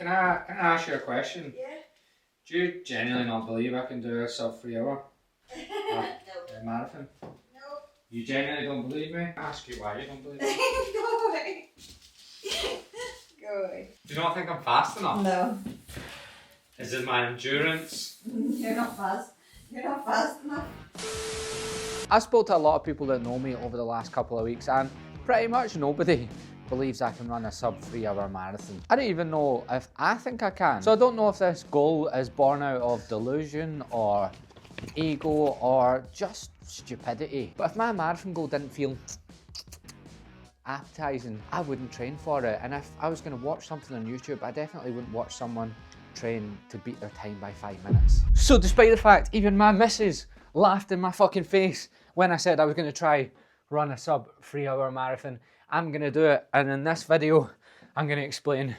can I ask you a question? Yeah. Do you genuinely not believe I can do a sub 3 hour No. marathon? No. You genuinely don't believe me? I ask you why you don't believe me. Go away. Go away. Do you not think I'm fast enough? No. Is it my endurance? You're not fast. You're not fast enough. I spoke to a lot of people that know me over the last couple of weeks, and pretty much nobody believes I can run a sub 3 hour marathon. I don't even know if I think I can. So I don't know if this goal is born out of delusion or ego or just stupidity. But if my marathon goal didn't feel appetizing, I wouldn't train for it. And if I was going to watch something on YouTube, I definitely wouldn't watch someone train to beat their time by 5 minutes. So despite the fact even my missus laughed in my fucking face when I said I was going to try run a sub 3 hour marathon, I'm going to do it. And in this video, I'm going to explain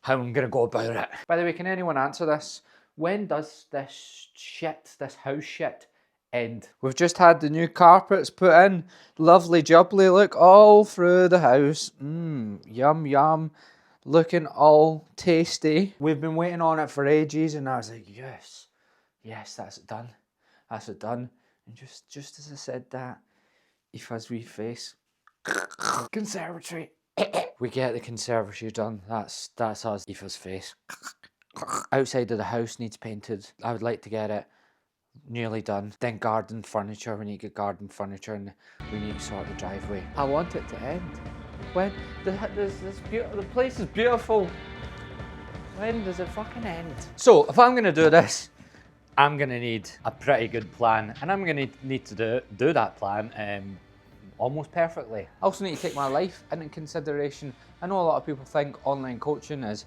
how I'm going to go about it. By the way, can anyone answer this? When does this house shit end? We've just had the new carpets put in. Lovely jubbly look all through the house. Yum yum. Looking all tasty. We've been waiting on it for ages and I was like, yes, that's it done. That's it done. And just as I said that, Aoife's wee face. Conservatory. We get the conservatory done. That's us, Aoife's face. Outside of the house needs painted. I would like to get it nearly done. Then garden furniture. We need to get garden furniture and we need to sort the driveway. I want it to end. When the place is beautiful. When does it fucking end? So if I'm gonna do this, I'm gonna need a pretty good plan, and I'm gonna need to do that plan almost perfectly. I also need to take my life into consideration. I know a lot of people think online coaching is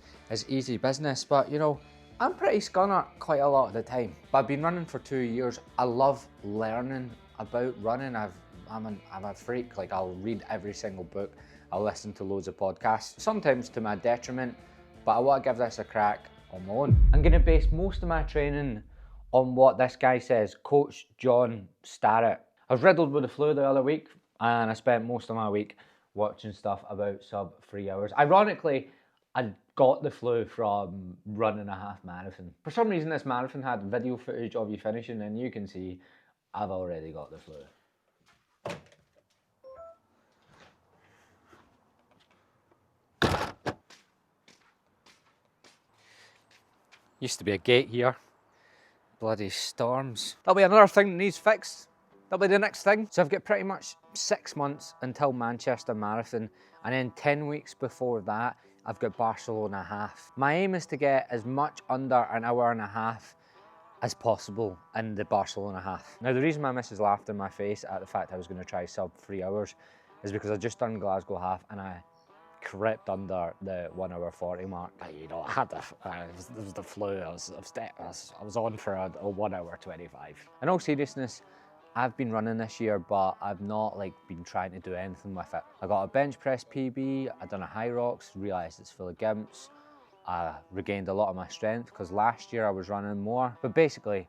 easy business, but you know, I'm pretty scunner quite a lot of the time. But I've been running for 2 years. I love learning about running. I'm a freak. Like, I'll read every single book. I'll listen to loads of podcasts, sometimes to my detriment, but I want to give this a crack on my own. I'm going to base most of my training on what this guy says, Coach John Starrett. I was riddled with the flu the other week, and I spent most of my week watching stuff about sub 3 hours. Ironically, I got the flu from running a half marathon. For some reason, this marathon had video footage of you finishing, and you can see I've already got the flu. Used to be a gate here. Bloody storms. That'll be another thing that needs fixed. That'll be the next thing. So I've got pretty much 6 months until Manchester Marathon, and then 10 weeks before that, I've got Barcelona half. My aim is to get as much under an hour and a half as possible in the Barcelona half. Now, the reason my missus laughed in my face at the fact I was going to try sub 3 hours is because I just done Glasgow half and I crept under the 1 hour 40 mark. You know, I had it was the flu. I was on for a 1 hour 25. In all seriousness, I've been running this year, but I've not been trying to do anything with it. I got a bench press PB. I done a high rocks. Realised it's full of gimps. I regained a lot of my strength because last year I was running more. But basically,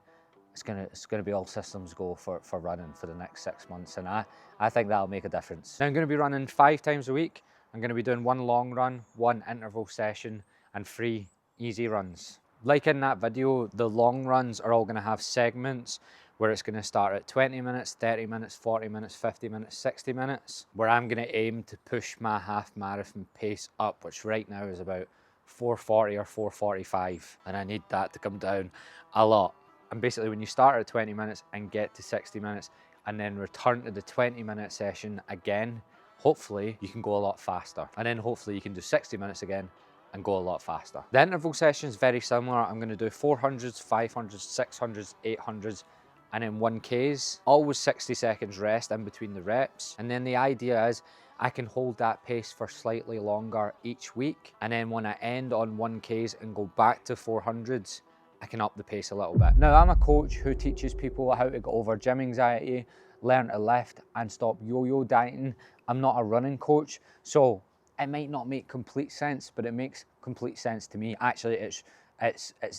it's gonna be all systems go for running for the next 6 months, and I think that'll make a difference. Now I'm gonna be running 5 times a week. I'm going to be doing 1 long run, 1 interval session, and 3 easy runs. Like in that video, the long runs are all going to have segments where it's going to start at 20 minutes, 30 minutes, 40 minutes, 50 minutes, 60 minutes, where I'm going to aim to push my half marathon pace up, which right now is about 4:40 or 4:45, and I need that to come down a lot. And basically when you start at 20 minutes and get to 60 minutes and then return to the 20-minute session again, hopefully you can go a lot faster. And then hopefully you can do 60 minutes again and go a lot faster. The interval session is very similar. I'm going to do 400s, 500s, 600s, 800s, and then 1Ks. Always 60 seconds rest in between the reps. And then the idea is I can hold that pace for slightly longer each week. And then when I end on 1Ks and go back to 400s, I can up the pace a little bit. Now, I'm a coach who teaches people how to get over gym anxiety, learn to lift and stop yo-yo dieting. I'm not a running coach, so it might not make complete sense, but it makes complete sense to me. Actually, it's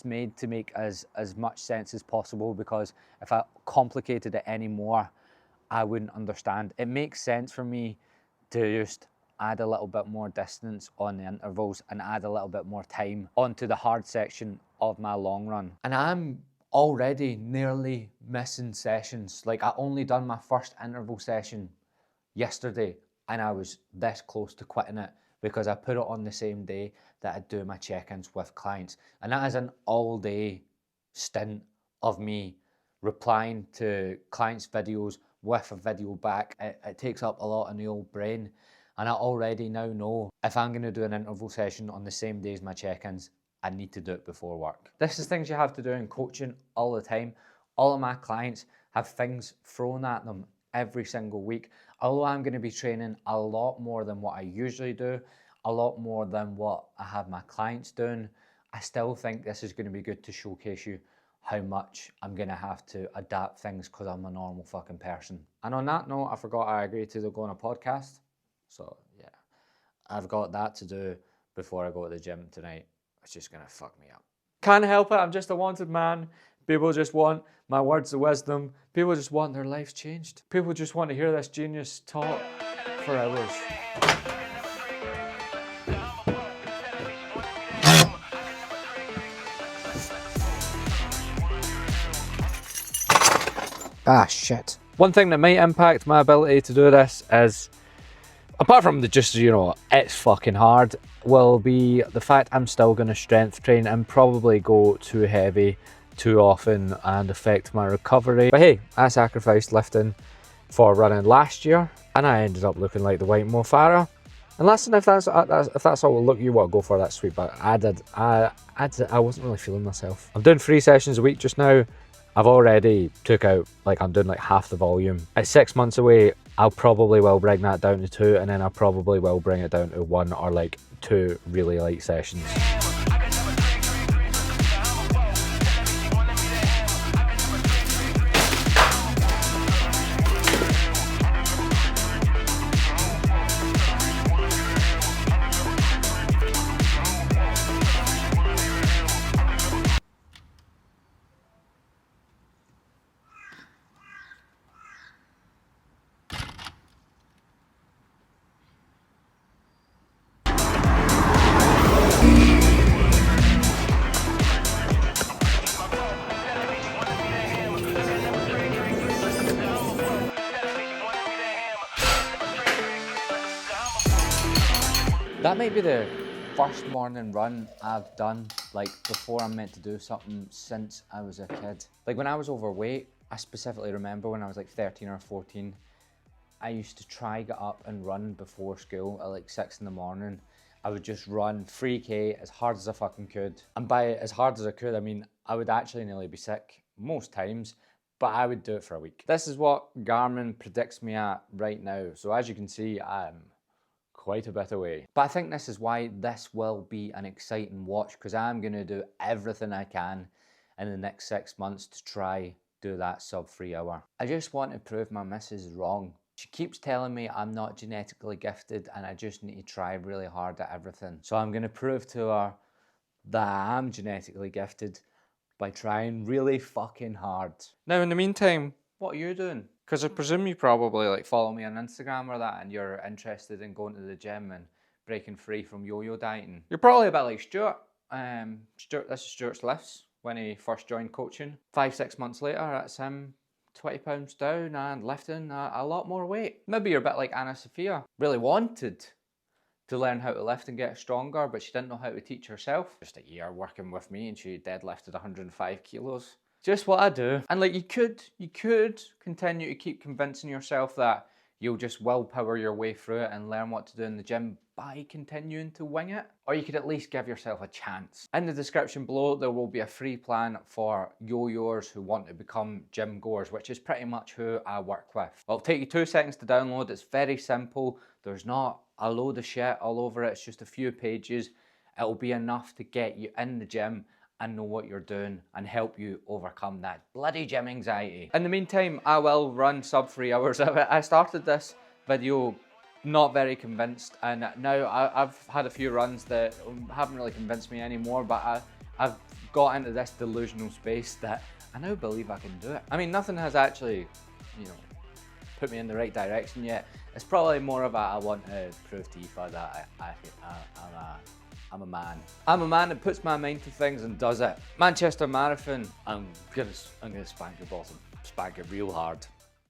made to make as much sense as possible, because if I complicated it any more, I wouldn't understand. It makes sense for me to just add a little bit more distance on the intervals and add a little bit more time onto the hard section of my long run. And I'm already nearly missing sessions. Like, I only done my first interval session yesterday and I was this close to quitting it because I put it on the same day that I do my check-ins with clients. And that is an all-day stint of me replying to clients' videos with a video back. It takes up a lot in the old brain. And I already now know if I'm going to do an interval session on the same day as my check-ins, I need to do it before work. This is things you have to do in coaching all the time. All of my clients have things thrown at them every single week. Although I'm going to be training a lot more than what I usually do, a lot more than what I have my clients doing, I still think this is going to be good to showcase you how much I'm going to have to adapt things because I'm a normal fucking person. And on that note, I forgot I agreed to go on a podcast. So yeah, I've got that to do before I go to the gym tonight. It's just going to fuck me up. Can't help it, I'm just a wanted man. People just want my words of wisdom. People just want their lives changed. People just want to hear this genius talk for hours. Ah, shit. One thing that might impact my ability to do this is, apart from the just, you know, it's fucking hard, will be the fact I'm still going to strength train and probably go too heavy too often and affect my recovery. But hey, I sacrificed lifting for running last year and I ended up looking like the white Mo Farah. And listen, if that's all look you want to go for, that sweet, but I wasn't really feeling myself. I'm doing 3 sessions a week just now. I've already took out, like, I'm doing like half the volume. At 6 months away, I'll probably will bring that down to 2, and then I probably will bring it down to 1 or like 2 really light sessions. That might be the first morning run I've done, like, before I'm meant to do something, since I was a kid. Like, when I was overweight, I specifically remember when I was like 13 or 14, I used to try get up and run before school at like 6 in the morning. I would just run 3K as hard as I fucking could. And by as hard as I could, I mean, I would actually nearly be sick most times, but I would do it for a week. This is what Garmin predicts me at right now. So as you can see, I'm quite a bit away. But I think this is why this will be an exciting watch, because I'm going to do everything I can in the next 6 months to try do that sub 3 hour. I just want to prove my missus wrong. She keeps telling me I'm not genetically gifted and I just need to try really hard at everything. So I'm going to prove to her that I am genetically gifted by trying really fucking hard. Now, in the meantime, what are you doing? Because I presume you probably like follow me on Instagram or that and you're interested in going to the gym and breaking free from yo-yo dieting. You're probably a bit like Stuart. This is Stuart's lifts when he first joined coaching. 5-6 months later, that's him 20 pounds down and lifting a lot more weight. Maybe you're a bit like Anna Sophia. Really wanted to learn how to lift and get stronger, but she didn't know how to teach herself. Just a year working with me and she deadlifted 105 kilos. Just what I do. And like, you could continue to keep convincing yourself that you'll just willpower your way through it and learn what to do in the gym by continuing to wing it. Or you could at least give yourself a chance. In the description below, there will be a free plan for yo-yoers who want to become gym goers, which is pretty much who I work with. It'll take you 2 seconds to download. It's very simple. There's not a load of shit all over it. It's just a few pages. It'll be enough to get you in the gym and know what you're doing and help you overcome that bloody gym anxiety. In the meantime, I will run sub 3 hours of it. I started this video not very convinced, and now I've had a few runs that haven't really convinced me anymore, but I've got into this delusional space that I now believe I can do it. I mean, nothing has actually, you know, put me in the right direction yet. It's probably more of a, I want to prove to Aoife that I'm a man. I'm a man that puts my mind to things and does it. Manchester Marathon, I'm gonna spank your balls and spank it real hard.